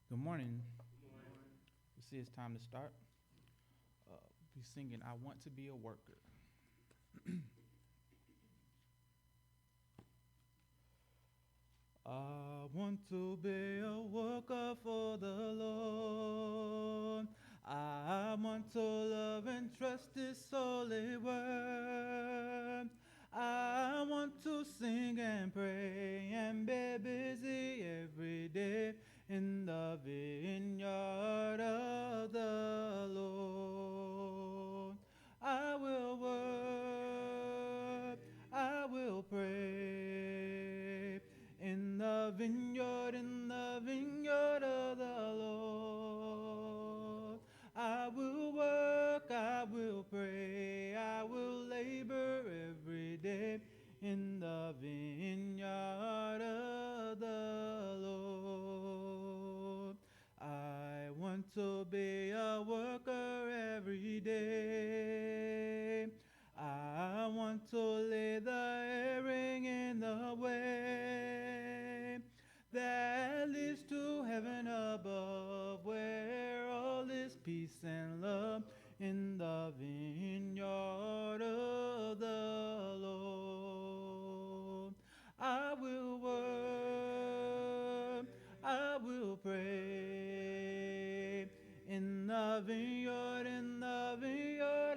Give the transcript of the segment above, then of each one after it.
Good morning. You see, it's time to start. Be singing, I Want to Be a Worker. I want to be a worker for the Lord. I want to love and trust His holy word. I want to sing and pray and be busy every day in the vineyard of the Lord. I will work, I will pray in the vineyard of the Lord. I will work, I will pray, I will labor every day in the vineyard of the Lord. I want to be a worker every day. I want to lay the herring in the way that leads to heaven above, where all is peace and love in the vineyard of the Lord. I will work, I will pray in the vineyard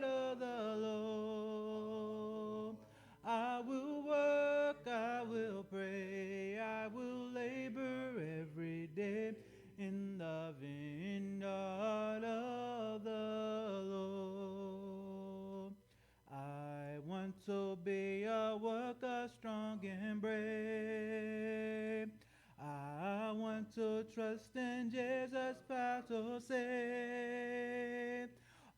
of the Lord. I will work, I will pray, I will labor every day in the vineyard of the Lord. I want to be a worker strong and brave. I want to trust in Jesus' power to save.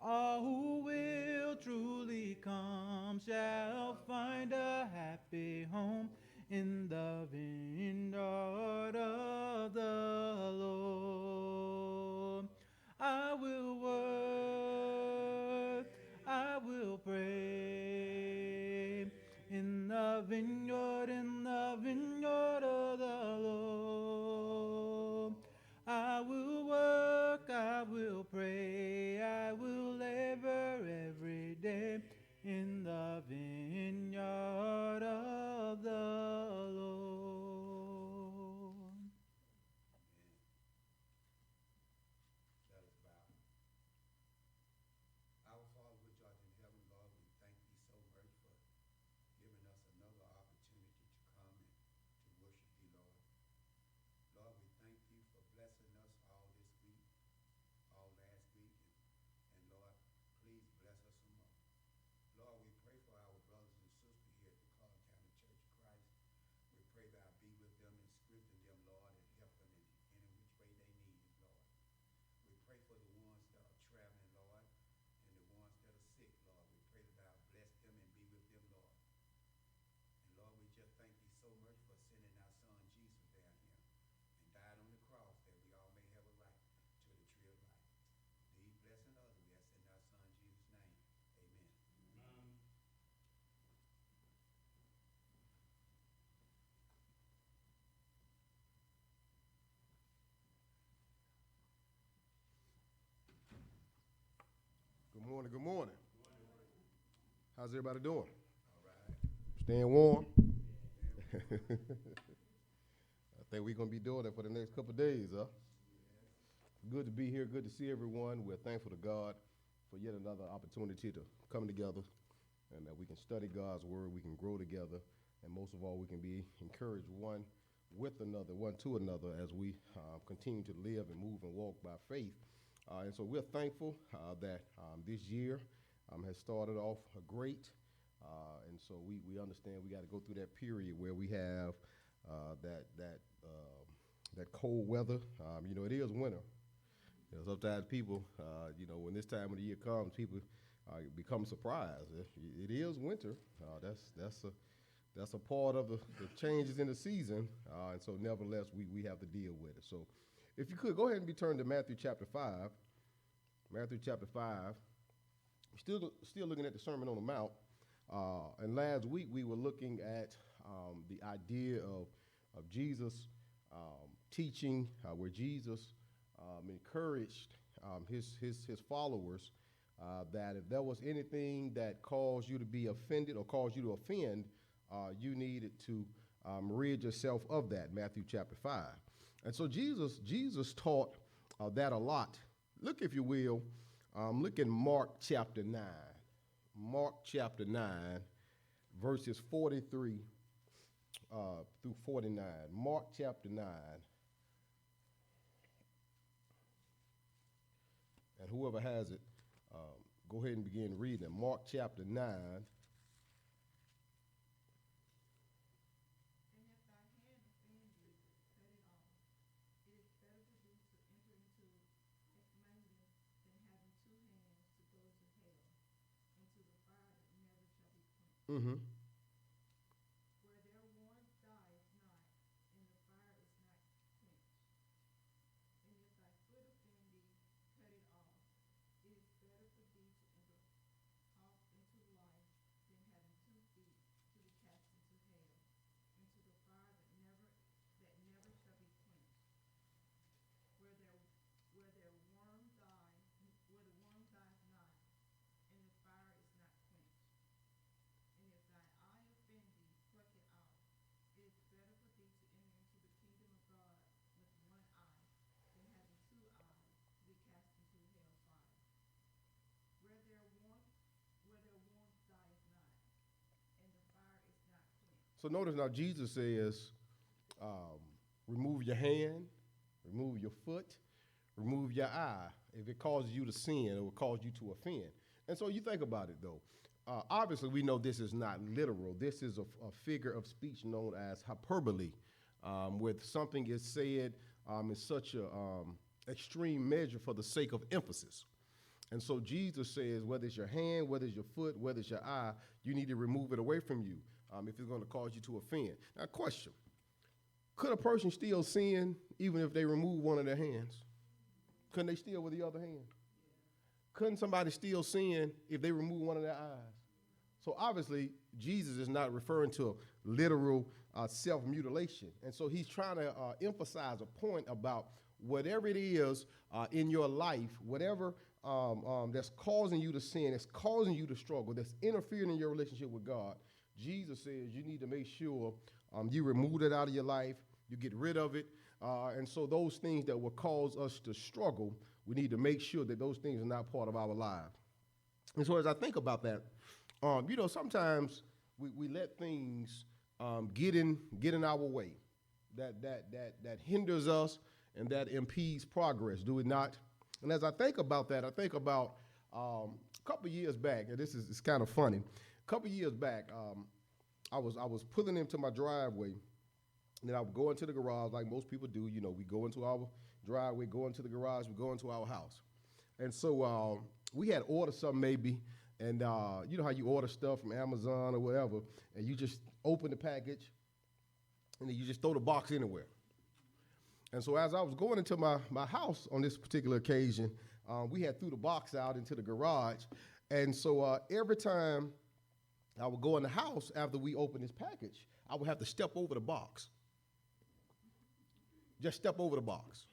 All who will truly come shall find a happy home in the vineyard of the Lord. I will work, I will pray in the vineyard of the Lord. I will work, I will pray, I will labor every day in the vineyard of the Lord. Let us bow. Our Father which art in heaven, Lord, we thank thee so much for giving us another opportunity to come and to worship thee, Lord. Lord, we thank thee for blessing us all this week, all last week, and Lord, please bless us some more. Lord, we pray for our brothers and sisters here at the Clarke County Church of Christ. We pray thou be with them and strengthen them, Lord, and help them in any which way they need it, Lord. We pray for the ones that are traveling, Lord, and the ones that are sick, Lord. We pray that thou bless them and be with them, Lord. And Lord, we just thank thee so much for sending our son Jesus down here and died on the cross that we all may have a right to the tree of life. These blessing others, we ask in our son Jesus' name. Amen. Good morning, good morning. How's everybody doing? All right. Staying warm? Stand I think we're going to be doing that for the next couple of days, huh? Good to be here, good to see everyone. We're thankful to God for yet another opportunity to come together and that we can study God's word, we can grow together, and most of all, we can be encouraged one with another, one to another as we continue to live and move and walk by faith. And so we're thankful that this year has started off great. And so we understand we got to go through that period where we have that cold weather. It is winter. Sometimes people, when this time of the year comes, people become surprised. It is winter. That's a part of the changes in the season, and so nevertheless we have to deal with it. So, if you could go ahead and be turned to Matthew chapter 5. Matthew chapter 5. Still looking at the Sermon on the Mount. And last week we were looking at the idea of Jesus teaching, where Jesus encouraged his followers that if there was anything that caused you to be offended or caused you to offend, you needed to rid yourself of that, Matthew chapter 5. And so Jesus taught that a lot. Look, if you will, look in Mark chapter 9. Mark chapter 9, verses 43 through 49. Mark chapter 9. And whoever has it, go ahead and begin reading it. Mark chapter 9. Mm-hmm. So notice now Jesus says, remove your hand, remove your foot, remove your eye. If it causes you to sin, it will cause you to offend. And so you think about it, though. Obviously, we know this is not literal. This is a figure of speech known as hyperbole, where something is said in such an extreme measure for the sake of emphasis. And so Jesus says, whether it's your hand, whether it's your foot, whether it's your eye, you need to remove it away from you if it's going to cause you to offend. Now, question. Could a person still sin even if they remove one of their hands? Couldn't they steal with the other hand? Couldn't somebody still sin if they remove one of their eyes? So obviously, Jesus is not referring to literal self-mutilation. And so he's trying to emphasize a point about whatever it is in your life, whatever that's causing you to sin, that's causing you to struggle, that's interfering in your relationship with God. Jesus says you need to make sure you remove it out of your life, you get rid of it. And so those things that will cause us to struggle, we need to make sure that those things are not part of our lives. And so as I think about that, sometimes we let things get in our way that hinders us and that impedes progress, do it not? And as I think about that, I think about a couple of years back, and it's kind of funny. A couple of years back, I was pulling into my driveway, and then I would go into the garage like most people do. You know, we go into our driveway, go into the garage, we go into our house. And so we had ordered something maybe, and you know how you order stuff from Amazon or whatever, and you just open the package, and then you just throw the box anywhere. And so as I was going into my house on this particular occasion, we had threw the box out into the garage. And so every time I would go in the house after we opened this package, I would have to step over the box. Just step over the box.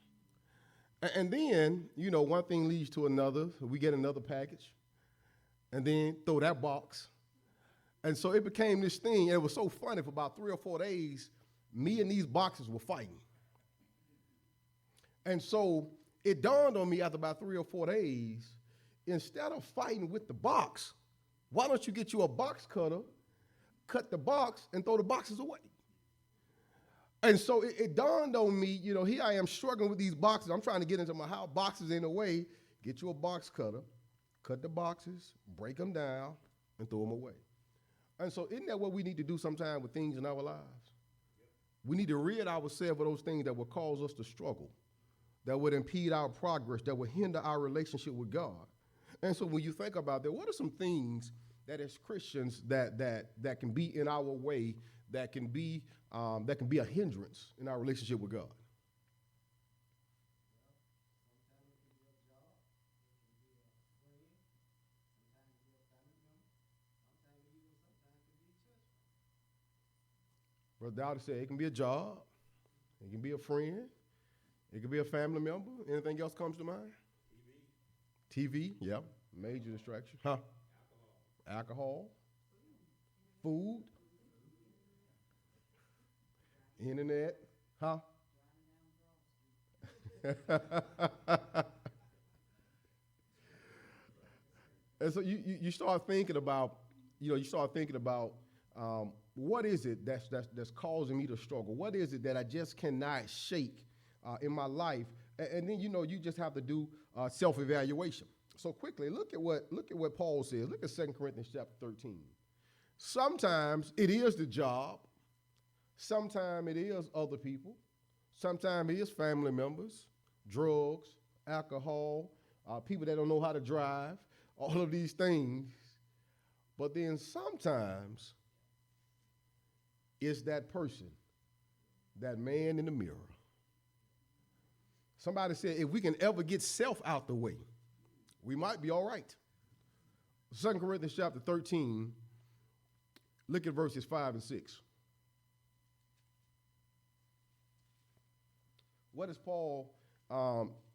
And then, one thing leads to another. We get another package, and then throw that box. And so it became this thing. And it was so funny. For about 3 or 4 days, me and these boxes were fighting. And so it dawned on me after about 3 or 4 days, instead of fighting with the box, why don't you get you a box cutter, cut the box, and throw the boxes away? And so it dawned on me, here I am struggling with these boxes. I'm trying to get into my house, boxes in the way. Get you a box cutter, cut the boxes, break them down, and throw them away. And so isn't that what we need to do sometimes with things in our lives? We need to rid ourselves of those things that will cause us to struggle, that would impede our progress, that would hinder our relationship with God. And so when you think about that, what are some things that as Christians that can be in our way, that can be a hindrance in our relationship with God? Brother Dowdy said it can be a job, it can be a friend, It could be a family member. Anything else comes to mind? TV, yeah, major distraction. Huh? Alcohol. Food. Internet. Huh? And so you start thinking about, what is it that's causing me to struggle? What is it that I just cannot shake in my life? And then you just have to do self-evaluation. So quickly, look at what Paul says. Look at 2 Corinthians chapter 13. Sometimes it is the job. Sometimes it is other people. Sometimes it is family members, drugs, alcohol, people that don't know how to drive, all of these things. But then sometimes it's that person, that man in the mirror. Somebody said if we can ever get self out the way, we might be all right. 2 Corinthians chapter 13, look at verses 5 and 6. What does Paul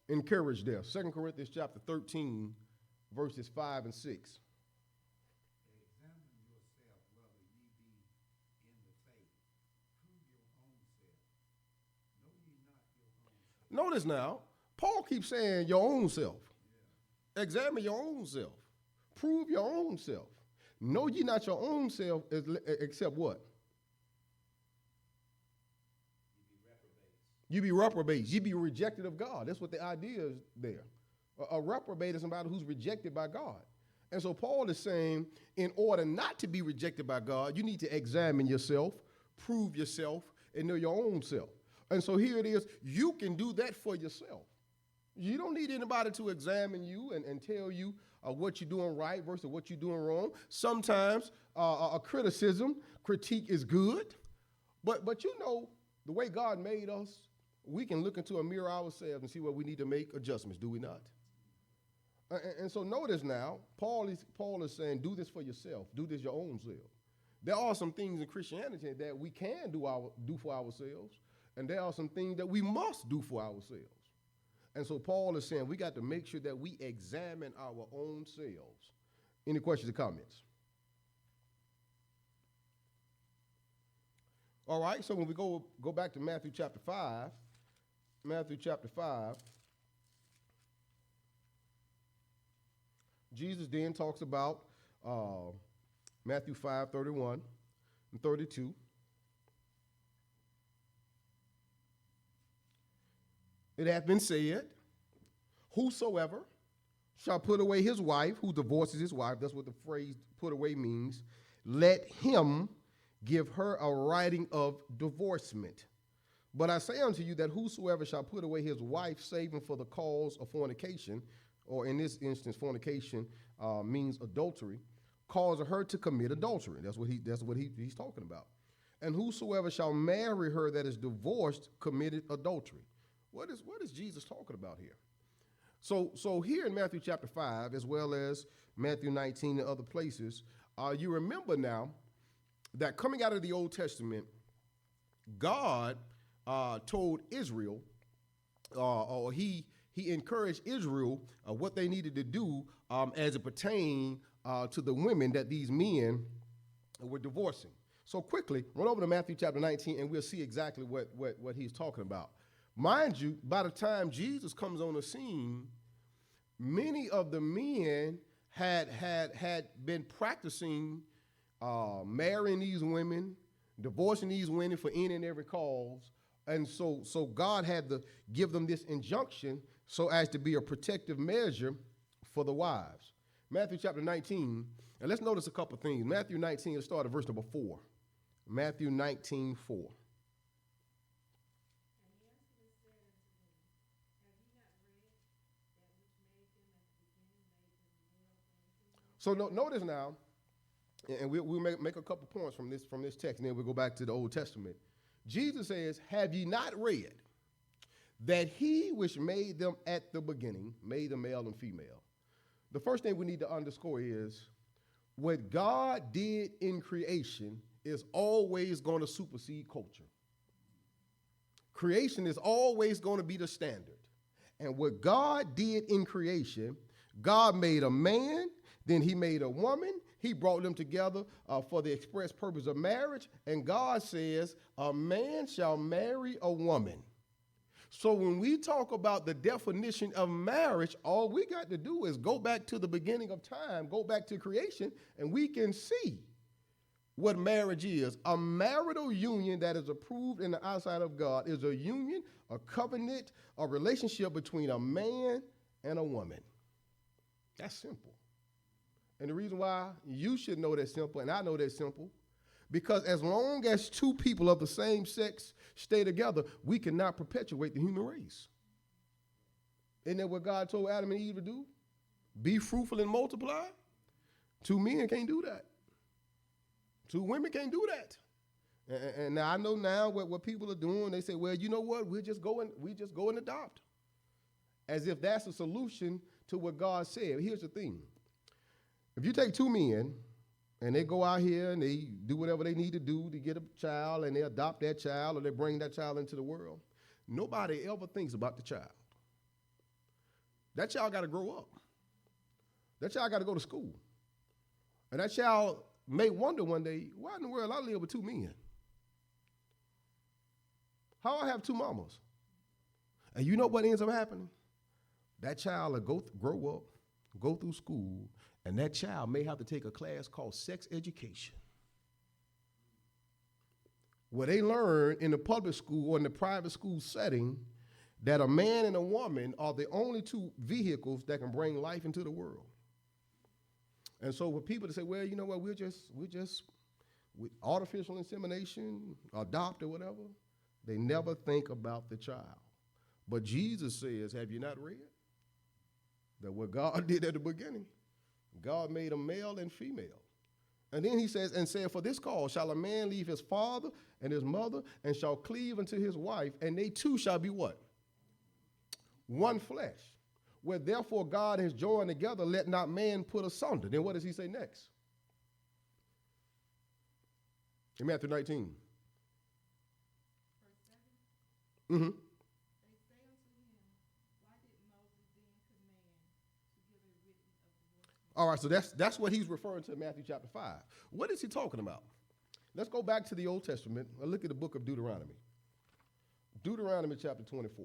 encourage there? 2 Corinthians chapter 13, verses 5 and 6. Examine yourself whether ye be in the faith. Prove your own self. Know ye not your own self. Notice now, Paul keeps saying your own self. Yeah. Examine your own self. Prove your own self. Know ye not your own self except what? You be reprobates. You be rejected of God. That's what the idea is there. A reprobate is somebody who's rejected by God. And so Paul is saying, in order not to be rejected by God, you need to examine yourself, prove yourself, and know your own self. And so here it is. You can do that for yourself. You don't need anybody to examine you and tell you what you're doing right versus what you're doing wrong. Sometimes a critique is good. But the way God made us, we can look into a mirror ourselves and see where we need to make adjustments, do we not? And so notice now, Paul is saying, do this for yourself. Do this your own self. There are some things in Christianity that we can do for ourselves, and there are some things that we must do for ourselves. And so Paul is saying we got to make sure that we examine our own selves. Any questions or comments? All right, so when we go back to Matthew chapter 5, Jesus then talks about Matthew 5:31 and 32. It hath been said, whosoever shall put away his wife, who divorces his wife, that's what the phrase put away means, let him give her a writing of divorcement. But I say unto you that whosoever shall put away his wife, saving for the cause of fornication, or in this instance, fornication means adultery, cause her to commit adultery. That's what he's talking about. And whosoever shall marry her that is divorced committed adultery. What is Jesus talking about here? So here in Matthew chapter 5, as well as Matthew 19 and other places, you remember now that coming out of the Old Testament, God told Israel, or he encouraged Israel what they needed to do as it pertained to the women that these men were divorcing. So quickly, run over to Matthew chapter 19, and we'll see exactly what he's talking about. Mind you, by the time Jesus comes on the scene, many of the men had been practicing marrying these women, divorcing these women for any and every cause. And so God had to give them this injunction so as to be a protective measure for the wives. Matthew chapter 19, and let's notice a couple things. Matthew 19, let's start at verse number 4. Matthew 19:4. So notice now, and we'll make a couple points from this text, and then we'll go back to the Old Testament. Jesus says, have ye not read that he which made them at the beginning made them male and female? The first thing we need to underscore is what God did in creation is always going to supersede culture. Creation is always going to be the standard. And what God did in creation, God made a man, then he made a woman. He brought them together for the express purpose of marriage. And God says, a man shall marry a woman. So when we talk about the definition of marriage, all we got to do is go back to the beginning of time, go back to creation, and we can see what marriage is. A marital union that is approved in the eyesight of God is a union, a covenant, a relationship between a man and a woman. That's simple. And the reason why you should know that's simple, and I know that's simple, because as long as two people of the same sex stay together, we cannot perpetuate the human race. Isn't that what God told Adam and Eve to do? Be fruitful and multiply. Two men can't do that. Two women can't do that. And now I know now what people are doing. They say, well, you know what? We just go and adopt. As if that's a solution to what God said. Here's the thing. If you take two men and they go out here and they do whatever they need to do to get a child and they adopt that child or they bring that child into the world, nobody ever thinks about the child. That child got to grow up. That child got to go to school. And that child may wonder one day, why in the world I live with two men? How I have two mamas? And you know what ends up happening? That child will grow up, go through school, and that child may have to take a class called sex education, where they learn in the public school or in the private school setting that a man and a woman are the only two vehicles that can bring life into the world. And so for people to say, well, you know what, we're just with artificial insemination, adopt or whatever, they never think about the child. But Jesus says, have you not read that what God did at the beginning? God made a male and female. And then he says, and said, for this cause shall a man leave his father and his mother and shall cleave unto his wife, and they two shall be what? One flesh. Where therefore God has joined together, let not man put asunder. Then what does he say next? In Matthew 19. Verse 7. Mm-hmm. All right, so that's what he's referring to in Matthew chapter 5. What is he talking about? Let's go back to the Old Testament and look at the book of Deuteronomy. Deuteronomy chapter 24.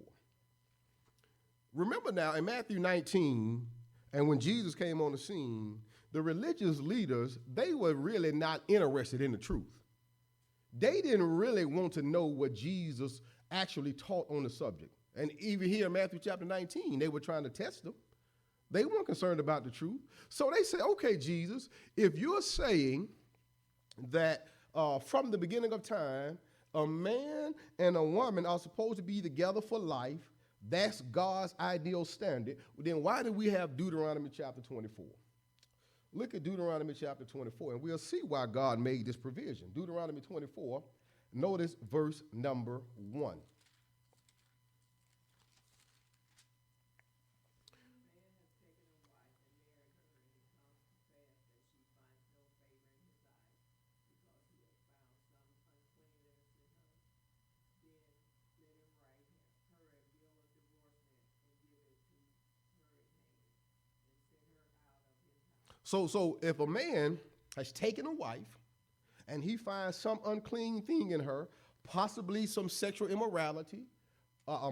Remember now, in Matthew 19, and when Jesus came on the scene, the religious leaders, they were really not interested in the truth. They didn't really want to know what Jesus actually taught on the subject. And even here in Matthew chapter 19, they were trying to test him. They weren't concerned about the truth. So they said, okay, Jesus, if you're saying that from the beginning of time, a man and a woman are supposed to be together for life, that's God's ideal standard, then why do we have Deuteronomy chapter 24? Look at Deuteronomy chapter 24, and we'll see why God made this provision. Deuteronomy 24, notice verse number 1. So if a man has taken a wife and he finds some unclean thing in her, possibly some sexual immorality,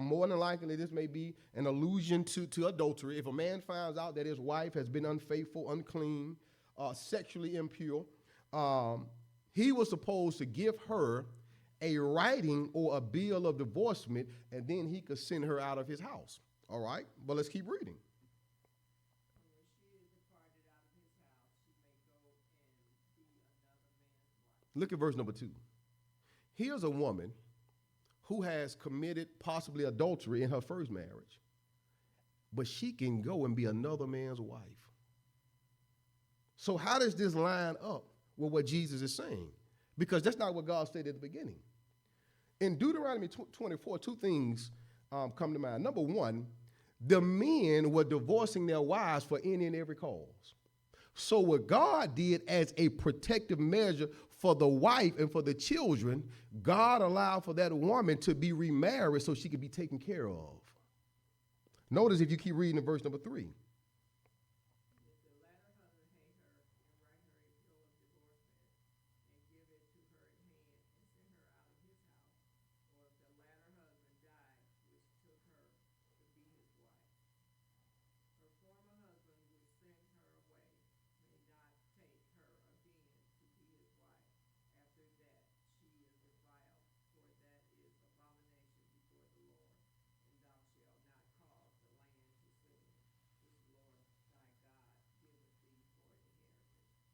more than likely this may be an allusion to adultery. If a man finds out that his wife has been unfaithful, unclean, sexually impure, he was supposed to give her a writing or a bill of divorcement, and then he could send her out of his house. All right? But let's keep reading. Look at verse number 2. Here's a woman who has committed possibly adultery in her first marriage, but she can go and be another man's wife. So how does this line up with what Jesus is saying? Because that's not what God said at the beginning. In Deuteronomy 24, two things come to mind. Number one, the men were divorcing their wives for any and every cause. So what God did as a protective measure for the wife and for the children, God allowed for that woman to be remarried so she could be taken care of. Notice if you keep reading in verse number 3.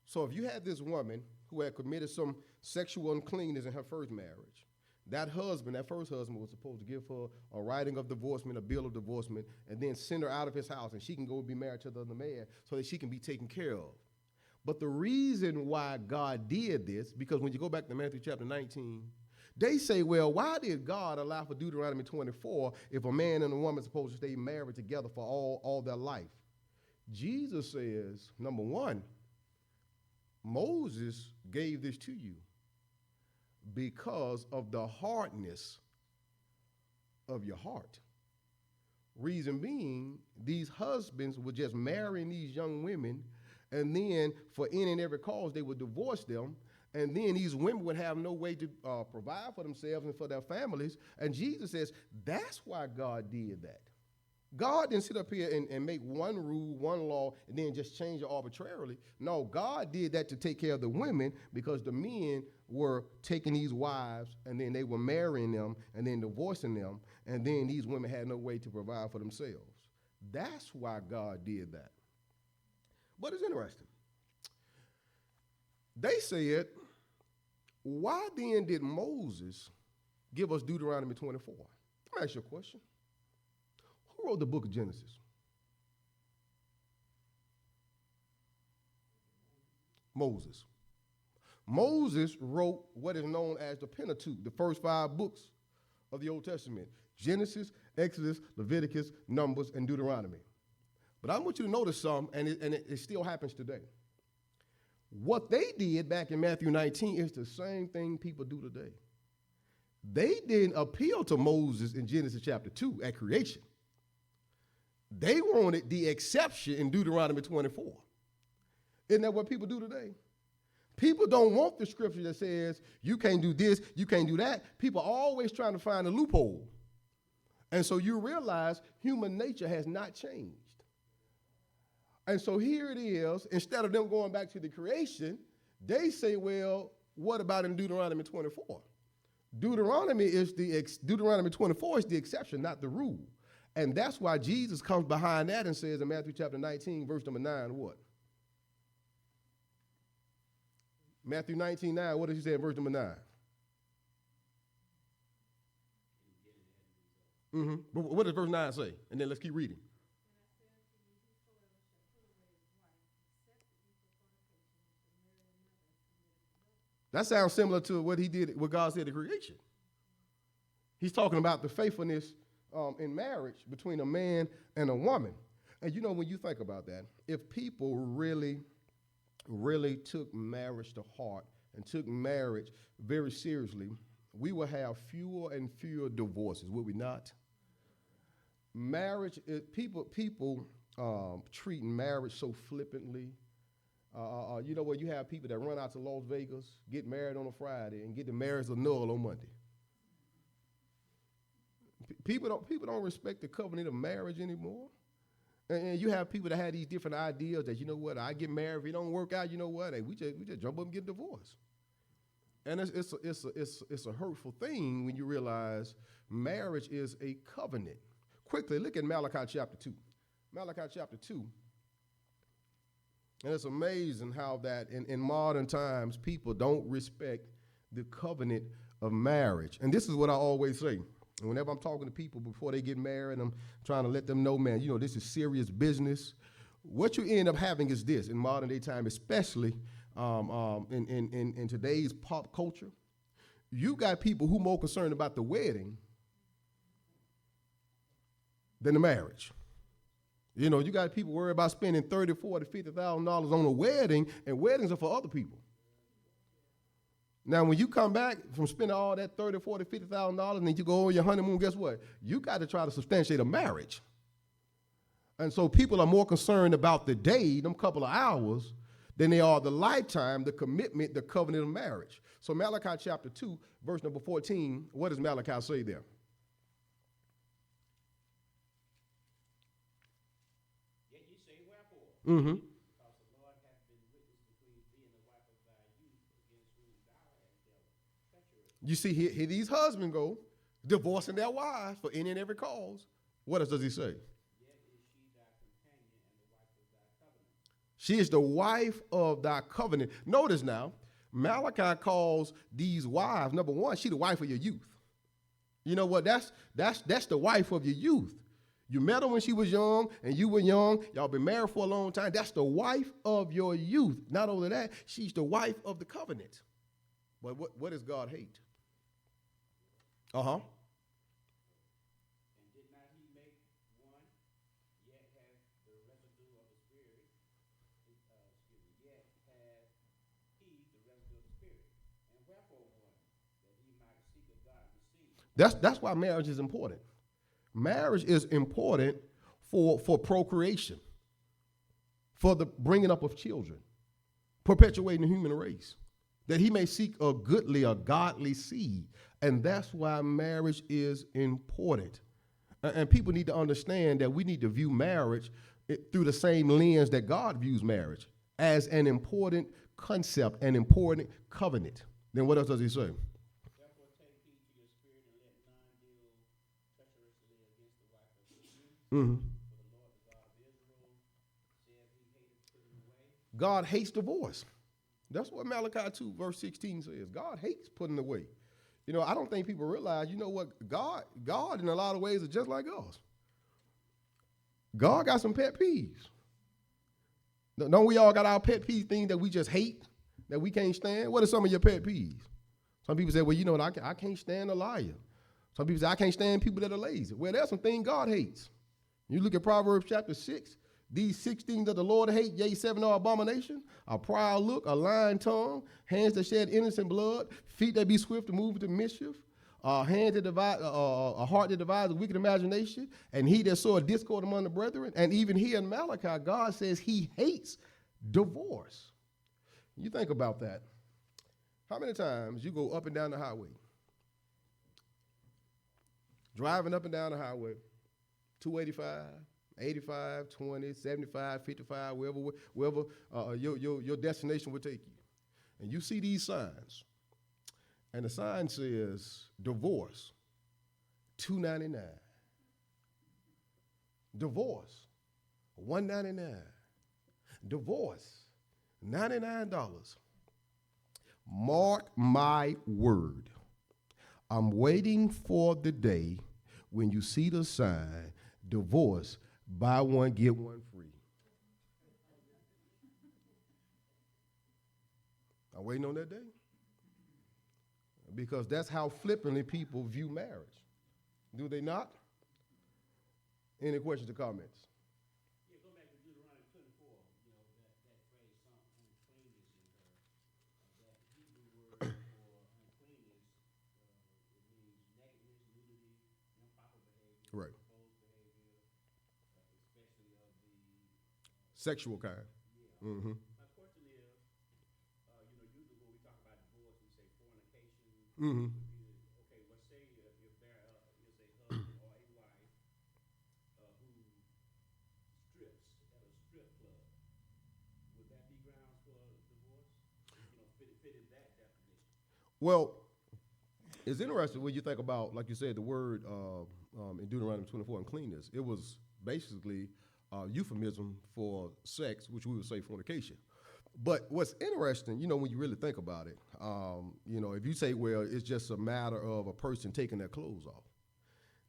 So if you had this woman who had committed some sexual uncleanness in her first marriage, that husband, that first husband, was supposed to give her a writing of divorcement, a bill of divorcement, and then send her out of his house, and she can go be married to the other man so that she can be taken care of. But the reason why God did this, because when you go back to Matthew chapter 19, they say, well, why did God allow for Deuteronomy 24 if a man and a woman are supposed to stay married together for all their life? Jesus says, number one, Moses gave this to you because of the hardness of your heart. Reason being, these husbands were just marrying these young women, and then for any and every cause, they would divorce them, and then these women would have no way to provide for themselves and for their families. And Jesus says, that's why God did that. God didn't sit up here and make one rule, one law, and then just change it arbitrarily. No, God did that to take care of the women because the men were taking these wives and then they were marrying them and then divorcing them, and then these women had no way to provide for themselves. That's why God did that. But it's interesting. They said, why then did Moses give us Deuteronomy 24? Let me ask you a question. Who wrote the book of Genesis? Moses. Moses wrote what is known as the Pentateuch, the first 5 books of the Old Testament: Genesis, Exodus, Leviticus, Numbers, and Deuteronomy. But I want you to notice something, and it still happens today. What they did back in Matthew 19 is the same thing people do today. They didn't appeal to Moses in Genesis chapter 2 at creation. They wanted the exception in Deuteronomy 24. Isn't that what people do today? People don't want the scripture that says you can't do this, you can't do that. People are always trying to find a loophole. And so you realize human nature has not changed. And so here it is, instead of them going back to the creation, they say, well, what about in Deuteronomy 24? Deuteronomy 24 is the exception, not the rule. And that's why Jesus comes behind that and says in Matthew chapter 19, verse number 9, what? Matthew 19:9, what does he say in verse number 9? But what does verse 9 say? And then let's keep reading. That sounds similar to what he did, what God said at creation. He's talking about the faithfulness in marriage between a man and a woman. And you know, when you think about that, if people really took marriage to heart and took marriage very seriously, we will have fewer and fewer divorces, would we not? Marriage, people treating marriage so flippantly. You know what? You have people that run out to Las Vegas, get married on a Friday, and get the marriage annulled on Monday. People don't respect the covenant of marriage anymore. And you have people that have these different ideas that, you know what, I get married, if it don't work out, you know what, hey, we just jump up and get divorced. And it's a hurtful thing when you realize marriage is a covenant. Quickly, look at Malachi chapter 2. Malachi chapter 2. And it's amazing how that in modern times, people don't respect the covenant of marriage. And this is what I always say. Whenever I'm talking to people before they get married, I'm trying to let them know, man, you know, this is serious business. What you end up having is this in modern day time, especially in today's pop culture. You got people who are more concerned about the wedding than the marriage. You know, you got people worried about spending $30,000, $40,000, $50,000 on a wedding, and weddings are for other people. Now, when you come back from spending all that $30, $40, $50,000 and then you go on your honeymoon, guess what? You got to try to substantiate a marriage. And so people are more concerned about the day, them couple of hours, than they are the lifetime, the commitment, the covenant of marriage. So Malachi chapter 2, verse number 14, what does Malachi say there? Yet ye say, wherefore? Mm-hmm. Because the Lord hath been witness between thee and the wife of thy youth, against whom thou hast dealt treacherously. You see, here these husbands go, divorcing their wives for any and every cause. What else does he say? Yet is she thy companion and the wife of thy covenant. She is the wife of thy covenant. Notice now, Malachi calls these wives, number one, she the wife of your youth. You know what? That's the wife of your youth. You met her when she was young, and you were young. Y'all been married for a long time. That's the wife of your youth. Not only that, she's the wife of the covenant. But what does God hate? Uh-huh. And did not he make one, yet hath the residue of the Spirit, yet hath he the residue of the Spirit. And wherefore one, that he might seek a godly seed. That's why marriage is important. Marriage is important for procreation, for the bringing up of children, perpetuating the human race, that he may seek a goodly, a godly seed. And that's why marriage is important. And people need to understand that we need to view marriage through the same lens that God views marriage, as an important concept, an important covenant. Then what else does he say? Therefore take heed to your spirit, and let none deal treacherously against the wife of your youth. Mm-hmm. For the Lord, the God of Israel, said he hated putting away. God hates divorce. That's what Malachi 2, verse 16 says. God hates putting away. You know, I don't think people realize, you know what, God in a lot of ways is just like us. God got some pet peeves. Don't we all got our pet peeve things that we just hate, that we can't stand? What are some of your pet peeves? Some people say, well, you know what, I can't stand a liar. Some people say, I can't stand people that are lazy. Well, there's some things God hates. You look at Proverbs chapter 6, these 6 things that the Lord hate, yea, 7 are abomination: a proud look, a lying tongue, hands that shed innocent blood, feet that be swift to move to mischief, hands that divide, a heart that divides a wicked imagination, and he that soweth discord among the brethren. And even here in Malachi, God says he hates divorce. You think about that. How many times you go up and down the highway, driving up and down the highway, 285, 85, 20, 75, 55, wherever your destination will take you. And you see these signs. And the sign says, divorce, $2.99. Divorce, $1.99. Divorce, $99. Mark my word. I'm waiting for the day when you see the sign, divorce, buy one, get one free. I'm waiting on that day. Because that's how flippantly people view marriage. Do they not? Any questions or comments? Yeah, go back to Deuteronomy 24, you know, that phrase, some uncleanness in her. That Hebrew word for uncleanness, it means nakedness, nudity, improper behavior, Right. proposed behavior, especially of the Sexual kind. yeah. Mm-hmm. My question is, you know, usually when we talk about divorce, we say fornication. Mm-hmm. Okay, let's say if there is a husband or a wife who strips at a strip club, would that be grounds for divorce? You know, fit in that definition. Well, it's interesting when you think about, like you said, the word in Deuteronomy 24, uncleanness. It was basically euphemism for sex, which we would say fornication. But what's interesting, you know, when you really think about it, you know, if you say, well, it's just a matter of a person taking their clothes off.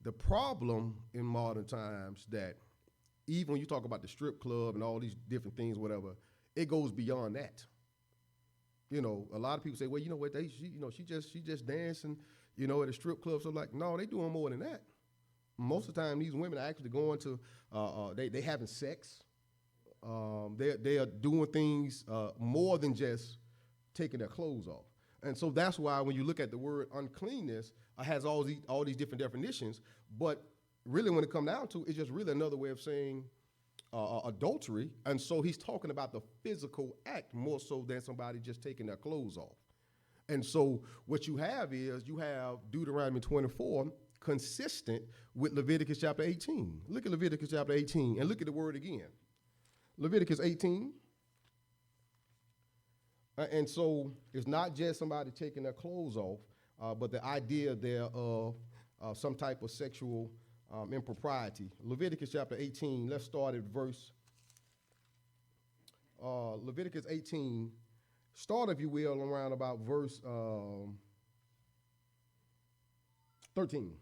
The problem in modern times that even when you talk about the strip club and all these different things, whatever, it goes beyond that. You know, a lot of people say, well, you know what, she just dancing, you know, at a strip club. So like, no, they doing more than that. Most of the time, these women are actually going to, they having sex. They are doing things more than just taking their clothes off. And so that's why when you look at the word uncleanness, it has all these different definitions. But really, when it comes down to it, it's just really another way of saying adultery. And so he's talking about the physical act more so than somebody just taking their clothes off. And so what you have is you have Deuteronomy 24 consistent with Leviticus chapter 18. Look at Leviticus chapter 18 and look at the word again. Leviticus 18. And so it's not just somebody taking their clothes off, but the idea there of some type of sexual impropriety. Leviticus chapter 18, let's start at verse, Leviticus 18, start, if you will, around about verse 13.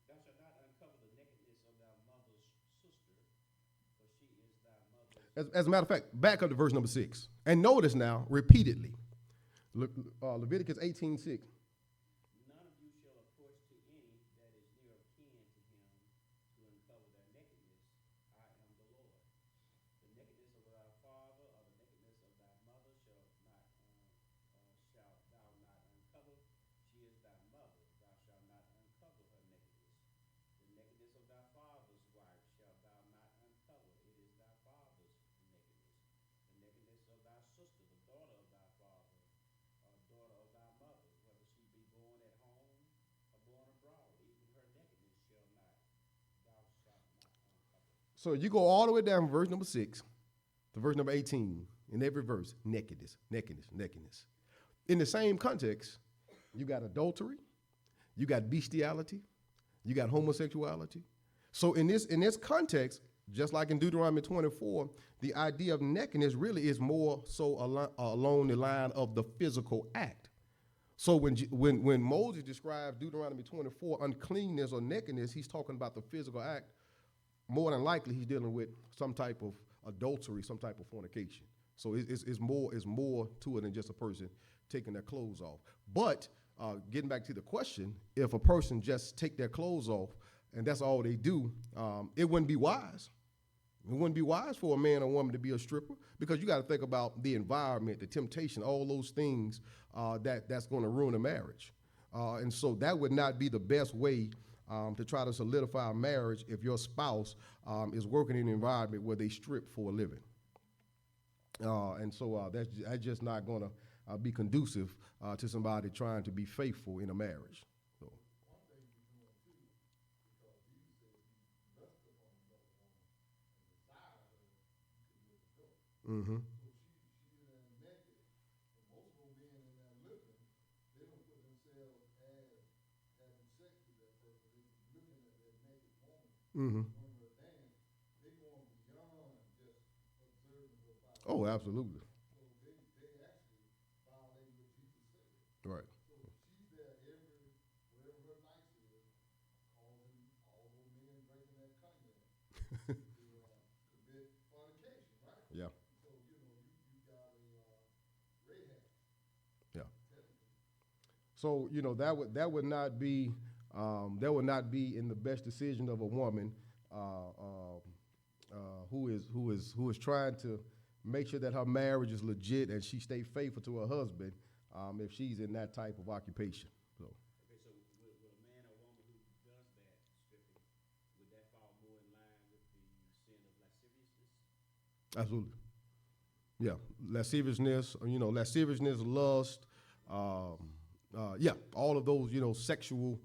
Thou shalt not uncover the nakedness of thy mother's sister, for she is thy mother's. As a matter of fact, back up to verse number 6. And notice now, repeatedly, Leviticus 18:6. None of you shall approach to any that is near of kin to him to uncover their nakedness. I am the Lord. The nakedness of thy father or the nakedness of thy mother shalt thou not uncover. She is thy mother. Thou shalt not uncover her nakedness. The nakedness of thy father's wife shalt thou not uncover. It is thy father's nakedness. The nakedness of thy sister, the daughter of thy father, or daughter of thy mother, whether she be born at home or born abroad, even her nakedness thou shalt not uncover. So you go all the way down from verse number 6 to verse number 18. In every verse, nakedness, nakedness, nakedness. In the same context, you got adultery, you got bestiality, you got homosexuality. So in this context, just like in Deuteronomy 24, the idea of nakedness really is more so along the line of the physical act. So when Moses describes Deuteronomy 24, uncleanness or nakedness, he's talking about the physical act. More than likely, he's dealing with some type of adultery, some type of fornication. So it's more to it than just a person taking their clothes off. But getting back to the question, if a person just take their clothes off and that's all they do, it wouldn't be wise. It wouldn't be wise for a man or woman to be a stripper because you got to think about the environment, the temptation, all those things that's going to ruin a marriage. And so that would not be the best way to try to solidify a marriage if your spouse is working in an environment where they strip for a living. And so that's just not going to be conducive to somebody trying to be faithful in a marriage. So. Mm-hmm. Mm-hmm. Oh, absolutely. Right. Yeah. Yeah. So that would not be in the best decision of a woman who is trying to make sure that her marriage is legit and she stay faithful to her husband if she's in that type of occupation. So. Okay, so would a man or woman who does that stripping, would that fall more in line with the sin of lasciviousness? Absolutely. Yeah, lasciviousness, lust, all of those, sexual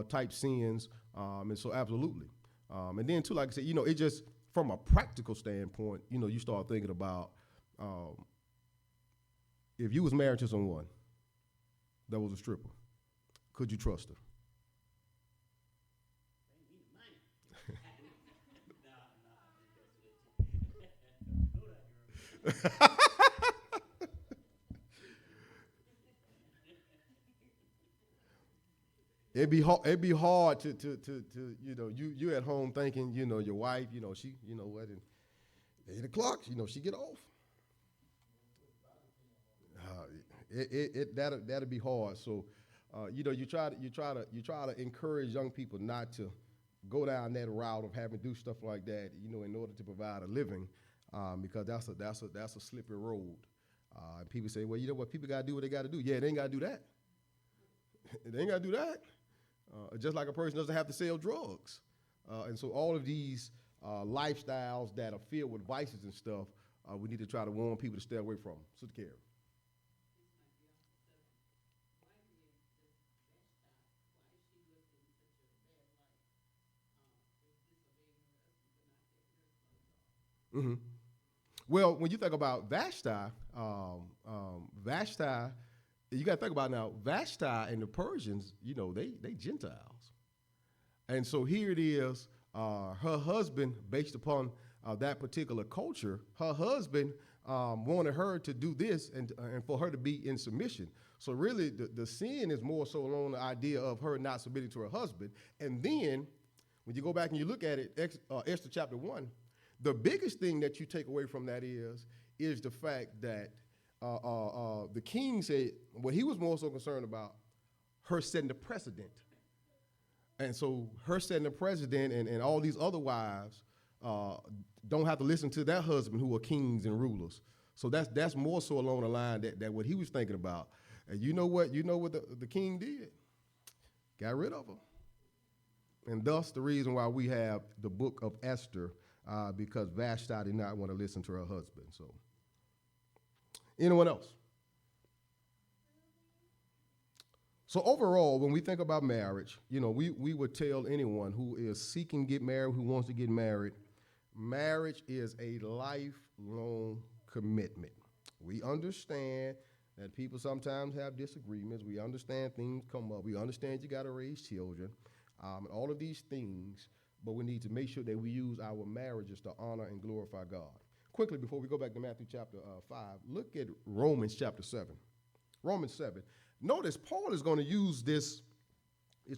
type sins, and so absolutely. And then too, like I said, it just from a practical standpoint, you start thinking about if you was married to someone that was a stripper, could you trust her? They need money. Don't you know that, girl? It'd be hard to you at home thinking, your wife, she, what, and 8 o'clock, she get off. That'd be hard. So, you try to encourage young people not to go down that route of having to do stuff like that, in order to provide a living. because that's a slippery road. And people say, well, you know what? People got to do what they got to do. Yeah, they ain't got to do that. They ain't got to do that. Just like a person doesn't have to sell drugs. And so all of these lifestyles that are filled with vices and stuff, we need to try to warn people to stay away from. Sister Carrie. Mm-hmm. Well, when you think about Vashti, Vashti, you got to think about now, Vashti and the Persians, you know, they Gentiles. And so here it is, her husband, based upon that particular culture, her husband wanted her to do this and for her to be in submission. So really, the sin is more so along the idea of her not submitting to her husband. And then, when you go back and you look at it, Esther chapter 1, the biggest thing that you take away from that is the fact that the king said what he was more so concerned about, her setting the precedent. And so her setting the precedent and all these other wives don't have to listen to their husband who are kings and rulers. So that's more so along the line that what he was thinking about. And you know what the king did? Got rid of her. And thus the reason why we have the book of Esther, because Vashti did not want to listen to her husband. So, anyone else? So overall, when we think about marriage, you know, we would tell anyone who is seeking to get married, who wants to get married, marriage is a lifelong commitment. We understand that people sometimes have disagreements. We understand things come up. We understand you got to raise children, and all of these things. But we need to make sure that we use our marriages to honor and glorify God. Quickly, before we go back to Matthew chapter 5, look at Romans chapter 7. Romans 7. Notice Paul is going to use this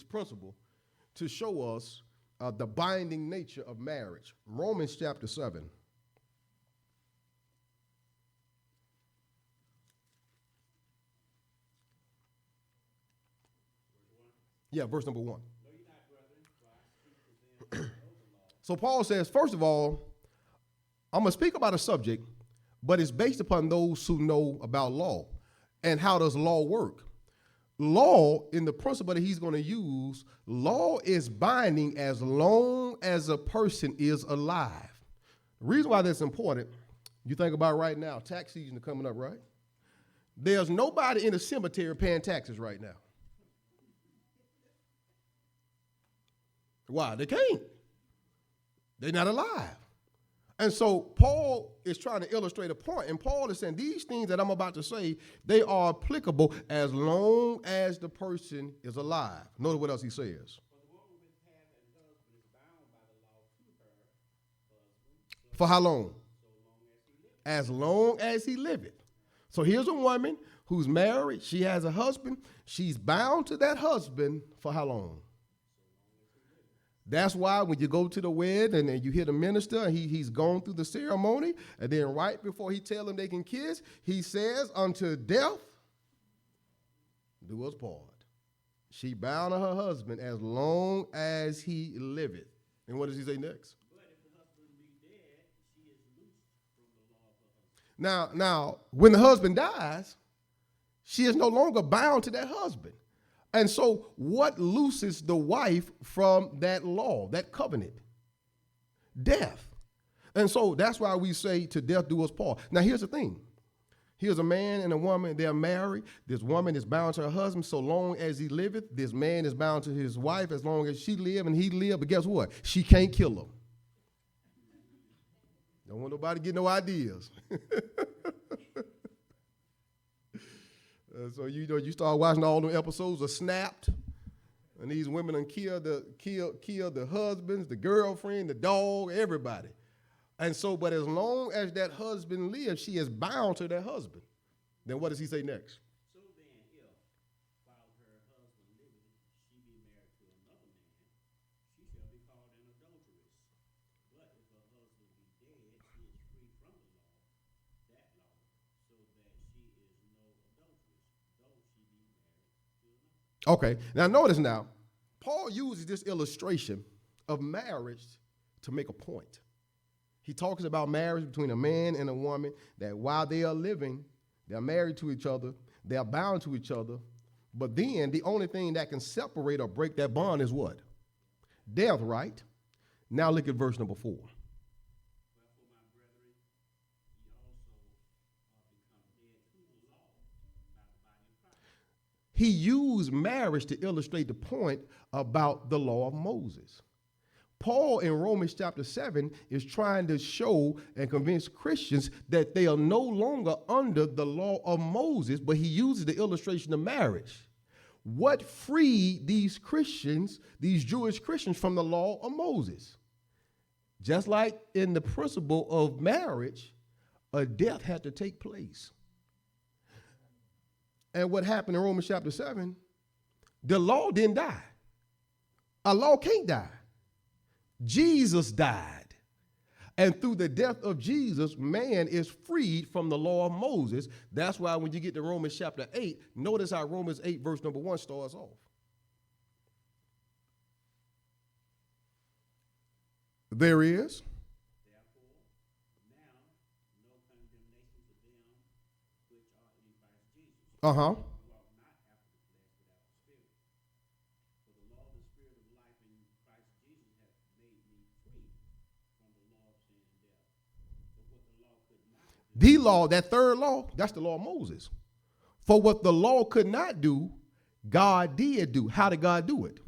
principle to show us the binding nature of marriage. Romans chapter 7. Yeah, verse number 1. So Paul says, first of all, I'm going to speak about a subject, but it's based upon those who know about law. And how does law work? Law, in the principle that he's going to use, law is binding as long as a person is alive. The reason why that's important, you think about right now, tax season is coming up, right? There's nobody in the cemetery paying taxes right now. Why? They can't. They're not alive. And so Paul is trying to illustrate a point, and Paul is saying these things that I'm about to say, they are applicable as long as the person is alive. Notice what else he says. For how long? As long as he liveth. So here's a woman who's married. She has a husband. She's bound to that husband for how long? That's why when you go to the wedding and you hear the minister, he's gone through the ceremony, and then right before he tells them they can kiss, he says, unto death do us part. She bound to her husband as long as he liveth. And what does he say next? But if the husband be dead, she is loosed from the law of her husband. Now, when the husband dies, she is no longer bound to that husband. And so what looses the wife from that law, that covenant? Death. And so that's why we say to death do us part. Now here's the thing. Here's a man and a woman, they're married. This woman is bound to her husband so long as he liveth. This man is bound to his wife as long as she live and he live. But guess what? She can't kill him. Don't want nobody to get no ideas. So you start watching all the episodes of Snapped, and these women done kill the husbands, the girlfriend, the dog, everybody. And so, but as long as that husband lives, she is bound to that husband. Then what does he say next? So then, if while her husband liveth, she be married to another man, she shall be called an adulteress. But if her husband be dead, she is free from the law, that law, so that she is no adulteress, though she be married to another. Okay, now notice now, Paul uses this illustration of marriage to make a point. He talks about marriage between a man and a woman, that while they are living, they're married to each other, they're bound to each other. But then the only thing that can separate or break that bond is what? Death, right? Now look at verse number 4. Wherefore, my brethren, ye also are become dead to the law by the body of Christ. He used marriage to illustrate the point about the law of Moses. Paul in Romans chapter 7 is trying to show and convince Christians that they are no longer under the law of Moses, but he uses the illustration of marriage. What freed these Christians, these Jewish Christians, from the law of Moses? Just like in the principle of marriage, a death had to take place. And what happened in Romans chapter 7, the law didn't die. A law can't die. Jesus died. And through the death of Jesus, man is freed from the law of Moses. That's why when you get to Romans chapter 8, notice how Romans 8 verse number 1 starts off. There is. Therefore, now no condemnation to them which are in Christ Jesus. Uh-huh. Who walk not after the flesh, but after the Spirit. For the law of the Spirit of life in Christ Jesus hath made me free from the law of sin and death. For what the law could not do, The law, that third law, that's the law of Moses. For what the law could not do, God did do. How did God do it?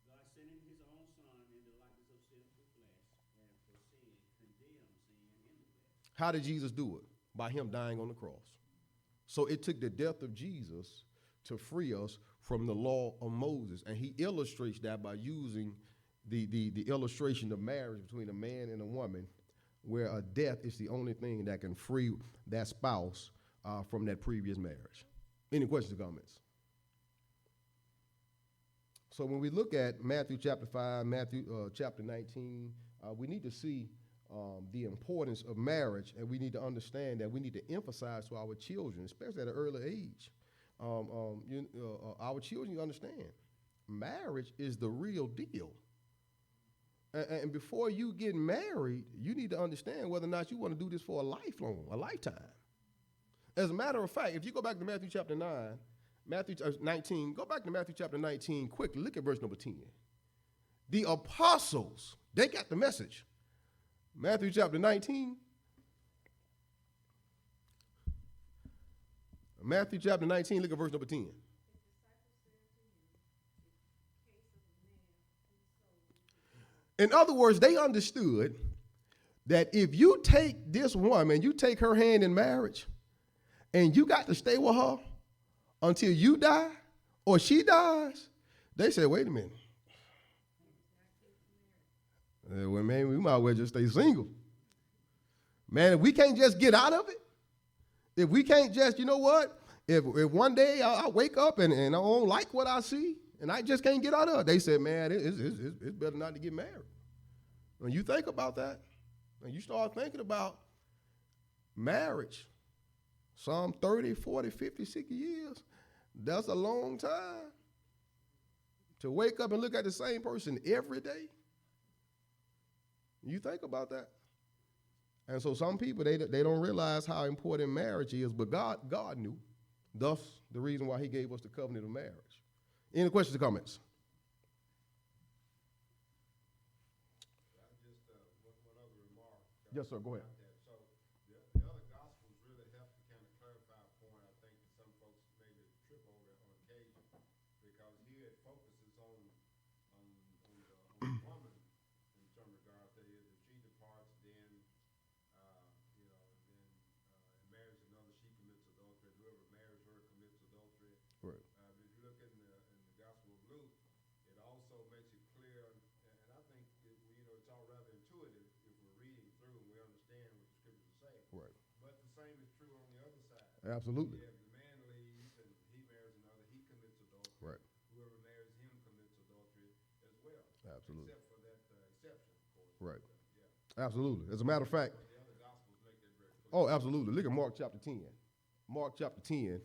God sending his own Son in the likeness of sinful flesh, and for sin condemned sin in the flesh. How did Jesus do it? By him dying on the cross. So it took the death of Jesus to free us from the law of Moses. And he illustrates that by using the illustration of marriage between a man and a woman, where a death is the only thing that can free that spouse from that previous marriage. Any questions or comments? So when we look at Matthew chapter 5, Matthew chapter 19, we need to see the importance of marriage, and we need to understand that we need to emphasize to our children, especially at an early age. Our children understand marriage is the real deal. And before you get married, you need to understand whether or not you want to do this for a lifetime. As a matter of fact, if you go back to Matthew chapter 19, go back to Matthew chapter 19 quickly. Look at verse number 10. The apostles, they got the message. Matthew chapter 19. Matthew chapter 19, look at verse number 10. In other words, they understood that if you take this woman, you take her hand in marriage, and you got to stay with her until you die or she dies, they said, wait a minute. Well, man, we might as well just stay single. Man, if we can't just get out of it, if we can't just, you know what, if one day I wake up and I don't like what I see and I just can't get out of it, they said, man, it's better not to get married. When you think about that, and you start thinking about marriage, some 30, 40, 50, 60 years, that's a long time to wake up and look at the same person every day. You think about that. And so some people, they don't realize how important marriage is, but God knew. Thus, the reason why he gave us the covenant of marriage. Any questions or comments? One other remark. Yes, sir, go ahead. So the other gospels really help to kind of clarify a point I think that some folks maybe trip over on occasion, because here it focuses on the woman in some regards. That is, if she departs, then marries another, she commits adultery. Whoever marries her commits adultery. Right. If you look in the Gospel of Luke, it also makes it clear, and I think it's all rather intuitive if we're reading through and we understand what the scriptures are saying. Right. But the same is true on the other side. Absolutely. If the man leaves and he marries another, he commits adultery. Right. Whoever marries him commits adultery as well. Absolutely. Except for that exception, of course. Right. Yeah. Absolutely. As a matter of fact, But the other gospels make that very clear. oh, absolutely. Look at Mark chapter 10. Mark chapter 10.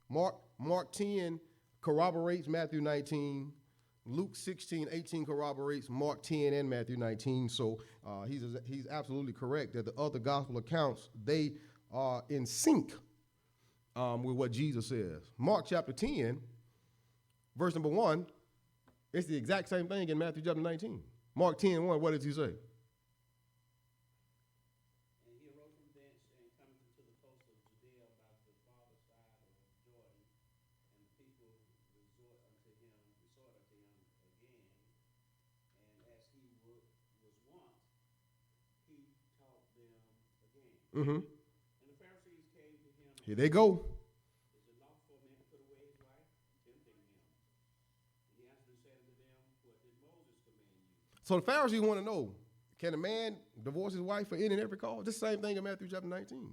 Mark 10 corroborates Matthew 19. Luke 16:18 corroborates Mark 10 and Matthew 19. So he's absolutely correct that the other gospel accounts, they are in sync with what Jesus says. Mark chapter 10, verse number 1, it's the exact same thing in Matthew chapter 19. Mark 10:1, what does he say? And he arose from thence and coming to the coast of Judea about the farther side of Jordan, and the people resort unto him again. And as he was wont, he taught them again. Mm-hmm. And the Pharisees came to him. Here they go. Is it lawful for a man to put away his wife? Tempting him. And he answered and said unto them, what did Moses command you? So the Pharisees want to know, can a man divorce his wife for any and every cause? This same thing in Matthew chapter 19.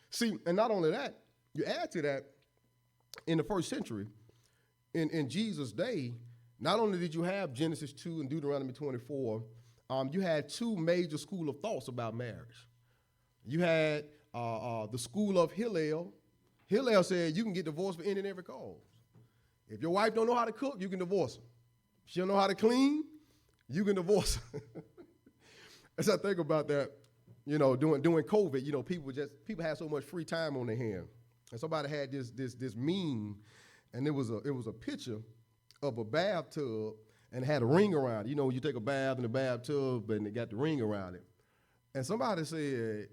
See, and not only that, you add to that, in the first century, in Jesus' day, not only did you have Genesis 2 and Deuteronomy 24, you had two major school of thoughts about marriage. You had the school of Hillel. Hillel said you can get divorced for any and every cause. If your wife don't know how to cook, you can divorce her. If she don't know how to clean, you can divorce her. As I think about that, during COVID, people had so much free time on their hand, and somebody had this meme, and it was a picture of a bathtub and it had a ring around it. You take a bath in the bathtub and it got the ring around it, and somebody said,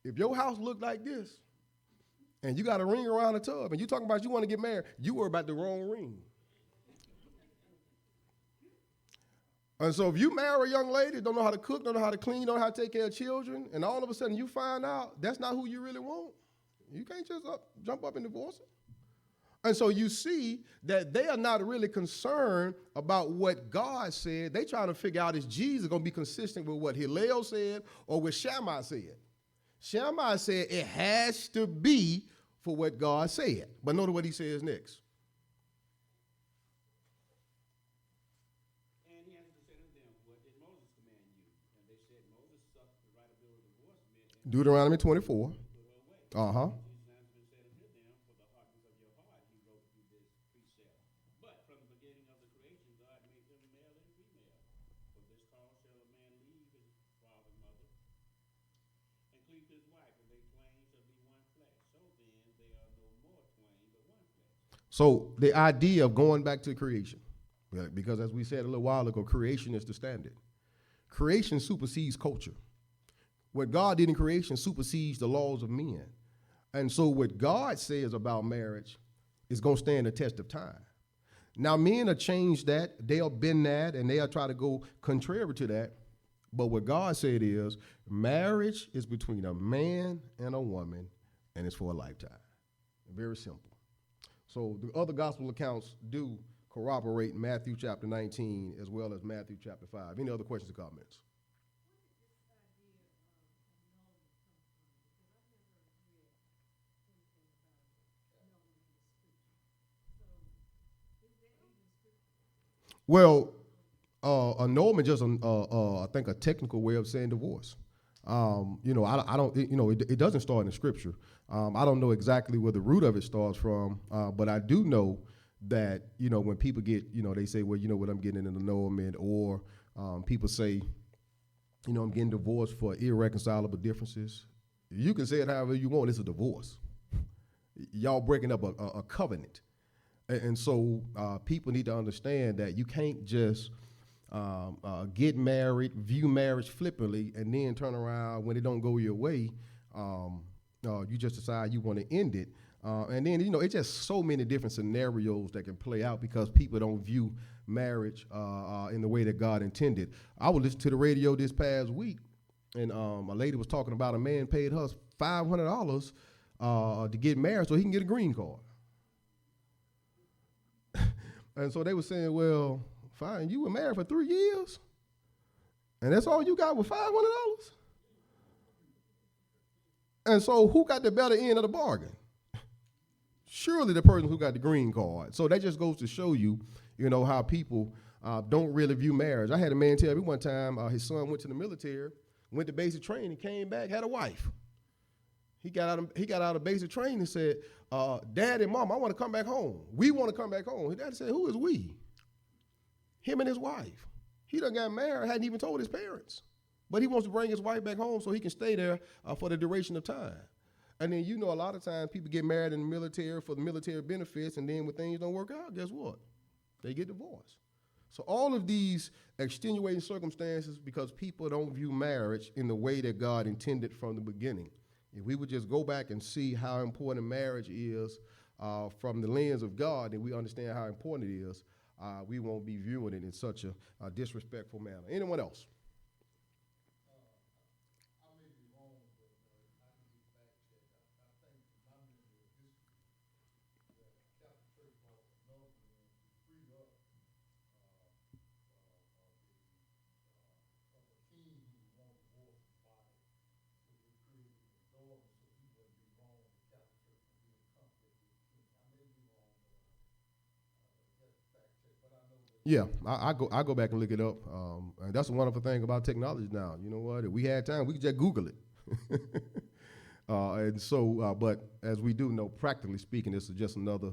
if your house looked like this, and you got a ring around the tub, and you talking about you want to get married, you were about the wrong ring. And so if you marry a young lady, don't know how to cook, don't know how to clean, don't know how to take care of children, and all of a sudden you find out that's not who you really want, you can't just jump up and divorce her. And so you see that they are not really concerned about what God said. They trying to figure out, is Jesus going to be consistent with what Hillel said or what Shammai said? Shammai said it has to be for what God said. But notice what he says next. And he answered and said unto them, what did Moses command you? And they said, Moses suffered the right of bill of divorce men and Deuteronomy 24. put her away. Uh-huh. Jesus answered and said unto them, for the hardness of your heart he wrote you this precept. But from the beginning of the creation God made them male and female. For this cause shall a man leave his father and mother, and cleave to his wife, and they twain shall be one flesh. So then they are no more twain, but one flesh. So the idea of going back to creation, because as we said a little while ago, creation is the standard. Creation supersedes culture. What God did in creation supersedes the laws of men. And so what God says about marriage is going to stand the test of time. Now, men will change that, they'll bend that, and they'll try to go contrary to that. But what God said is, marriage is between a man and a woman, and it's for a lifetime. Very simple. So the other gospel accounts do corroborate Matthew chapter 19 as well as Matthew chapter 5. Any other questions or comments? Well, annulment is just, I think, a technical way of saying divorce. I don't, it doesn't start in the scripture. I don't know exactly where the root of it starts from, but I do know that, when people get, they say, well, I'm getting an annulment, or people say, I'm getting divorced for irreconcilable differences. You can say it however you want. It's a divorce. Y'all breaking up a covenant. And so people need to understand that you can't just get married, view marriage flippantly, and then turn around when it don't go your way. You just decide you want to end it. And then, it's just so many different scenarios that can play out because people don't view marriage in the way that God intended. I was listening to the radio this past week, and a lady was talking about a man paid her $500 to get married so he can get a green card. And so they were saying, well, fine, you were married for 3 years, and that's all you got was $500? And so who got the better end of the bargain? Surely the person who got the green card. So that just goes to show you, how people don't really view marriage. I had a man tell me one time his son went to the military, went to basic training, came back, had a wife. He got out of basic training and said, Dad and Mom, I want to come back home. We want to come back home. His dad said, who is we? Him and his wife. He done got married, hadn't even told his parents. But he wants to bring his wife back home so he can stay there for the duration of time. And then, a lot of times people get married in the military for the military benefits, and then when things don't work out, guess what? They get divorced. So all of these extenuating circumstances because people don't view marriage in the way that God intended from the beginning. If we would just go back and see how important marriage is from the lens of God, and we understand how important it is, we won't be viewing it in such a disrespectful manner. Anyone else? I may be wrong, but I can be fact checked. I think my memory of history that Catholic Church brought another one to free up of a king who wanted to divorce his wife. So they created a daughter so he wouldn't be wrong with Catholic Church and be in conflict with the king. I may be wrong, but just fact check. But I know that. Yeah, I go back and look it up. And that's a wonderful thing about technology now. You know what? If we had time, we could just Google it. But as we do know, practically speaking, this is just another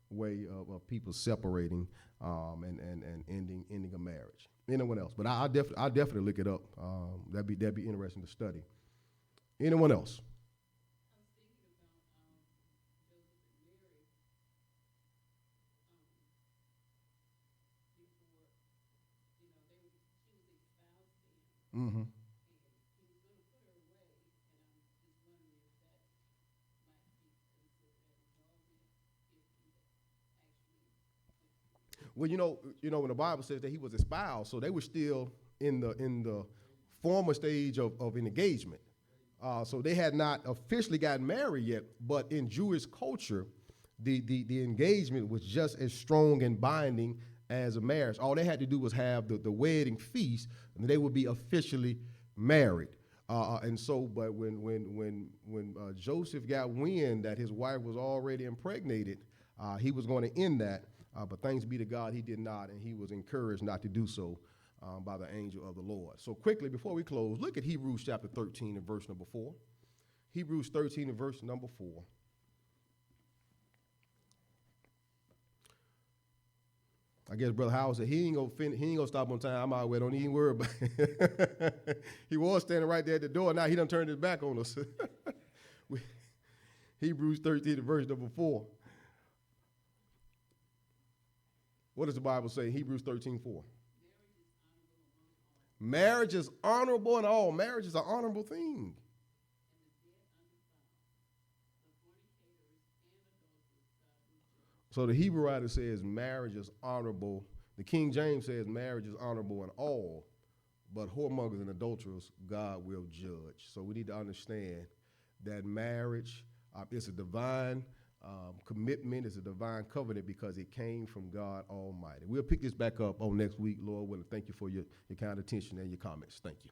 way of people separating and ending a marriage. Anyone else? But I definitely look it up. That'd be interesting to study. Anyone else? Mm-hmm. Well, when the Bible says that he was espoused, so they were still in the former stage of an engagement. So they had not officially gotten married yet, but in Jewish culture, the engagement was just as strong and binding as a marriage. All they had to do was have the wedding feast, and they would be officially married. But when Joseph got wind that his wife was already impregnated, he was going to end that. But thanks be to God, he did not, and he was encouraged not to do so by the angel of the Lord. So quickly, before we close, look at Hebrews chapter 13 and verse number 4. Hebrews 13 and verse number 4. I guess Brother Howard said he ain't gonna stop on time. I'm out way, don't even worry about it. He was standing right there at the door. Now he done turned his back on us. Hebrews 13 and verse number 4. What does the Bible say? Hebrews 13:4. Marriage is honorable in all. Marriage is an honorable thing. So the Hebrew writer says marriage is honorable. The King James says marriage is honorable in all, but whoremongers and adulterers God will judge. So we need to understand that marriage is a divine commitment, is a divine covenant because it came from God Almighty. We'll pick this back up on next week, Lord willing. Thank you for your kind attention and your comments. Thank you.